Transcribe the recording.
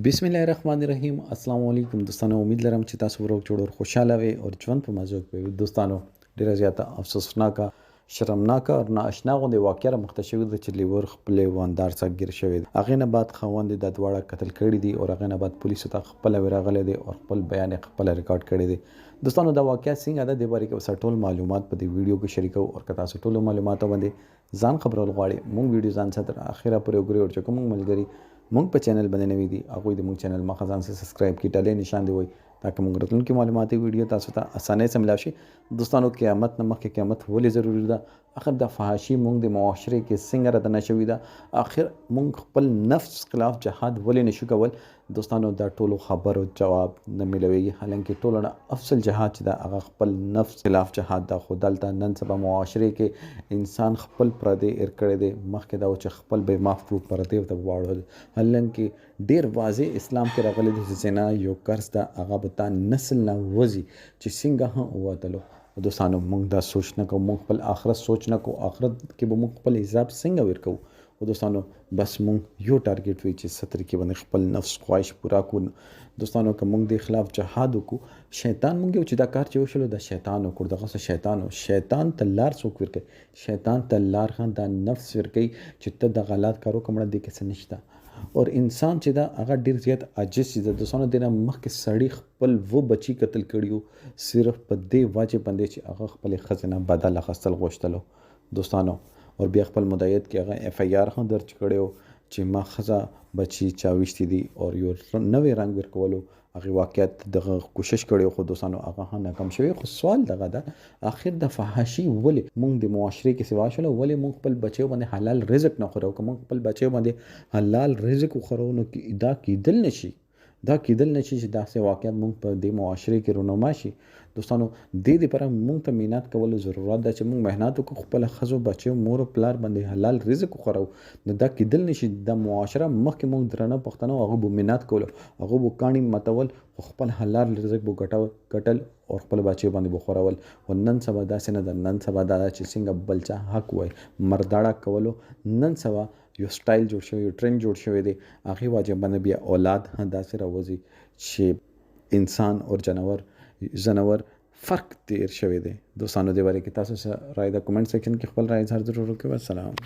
बिस्मिल्लाहिर्रहमानिर्रहीम अस्सलाम वालेकुम दोस्तانو उम्मीद लرم چې تاسو ورو جوړ او خوشاله وي او ژوند په مزه کوي دوستانو ډیره زیاته افسوسناکه شرمناکه او نااشنا غونډه واقعه مخته شوې ده چې لیور خپل واندار څخه ګیر شوی دی هغه نه بعد خوند د دواړه قتل کړي دي او هغه نه بعد پولیسو ته خپل ورغله دي او خپل بیان خپل ریکارډ کړي دي دوستانو دا واقعه څنګه ده د باره کې ټول معلومات په دې ویډیو کې شریکو او که تاسو ټول معلومات باندې ځان خبرول غواړئ مونږ ویډیو ځان سره اخیره پورې وګورئ او چې کوم ملګری مونږ په چینل باندې نوی دي هغه د مونږ چینل مخه ځان سره سبسکرایب کړئ ټاله نشان دی وای تاکہ مونږ راتلونکي معلوماتي ویډیو تاسو ته اسانه سره ملاوي شي دوستانو قیامت نه مخکې قیامت ولې ضروری ده اخر د فحاشي مونږ د معاشره کې څنګه رد نه شوی ده اخر مونږ خپل نفس خلاف جهاد ولې نشو کول دوستانو دا ټولو خبرو جواب نه ملوي حالانکه ټولو نه افضل جهاد چې دا هغه خپل نفس خلاف جهاد دا خدالته نن سبا معاشره کې انسان خپل پردې ار کړی دی مخکې دا چې خپل به محفوظ پردې ته واړول حالانکه ډیر واضح اسلام کې راغلی دی چې زنا یو قرض دا هغه به نسل نه وځي چې څنګه هم وتلو دوستانو مونږ دا سوچ نه کوو مونږ خپل آخرت سوچ نه کوو آخرت کې به مونږ خپل حساب څنګه ورکوو او دوستانو بس مونږ یو ټارګټ وی چې ستر کې باندې خپل نفس خواهش پورا کړو دوستانو که مونږ د خلاف جهاد وکړو شیطان مونږ چې دا کار چې وشلو د شیطان وکړو دغه شیطان ته لار څوک ورکوي شیطان ته لار خان دا نفس ورکوي چې ته د غلط کارو کومه دې کې څه نشته اور انسان چې دا هغه ډیر زیات عاجز چې د دوستانو دنه مخکې سړی خپل و بچی قتل کړیو صرف په دې واجب باندې چې هغه خپل خزانه بدل اخستل غوښتلو دوستانو اور بیا خپل مدعیت کې هغه اف ای آر هم درج کړو چې ما خزا بچی چاويشتي دي اور یو نوې رنگ ورکولو هغه واقعیت دغه کوشش کړو خو دوستانو هغه هم ناکام شوی خو سوال دغه ده اخر د فحاشي ولې مونږ د معاشري کې سوا شول ولې مونږ خپل بچو باندې حلال رزق نه خورو کوم خپل بچو باندې حلال رزق خورو نو دا کېدل نشي چې داسې واقعیت مونږ په دې معاشري کې رونما شي دوستانو دې لپاره مونږ ته مهنت کول ضرورت ده چې مونږ مهنت وکړو خپل خزو بچو مور او پلار باندې حلال رزق خورو نو دا کېدل نشي د معاشره مخکې مونږ درنه پښتنو هغه به مهنت کول هغه به کانی متول خپل حلال رزق به ګټل او خپل بچو باندې بخورول او نن سبا داسې نه ده نن سبا دا چې څنګه بلچا حق وای مرداړه کولو نن سبا یو سټایل جوړ شوی یو ټرند جوړ شوی دی هغه واجب باندې بیا اولاد هم داسې راوځي چې انسان او جنور فرق تیر شوی دی دوستانو د باره کې تاسو سره رائے د کمنټ سیکشن کې خپل رائے اظهار ضرور وکړئ والسلام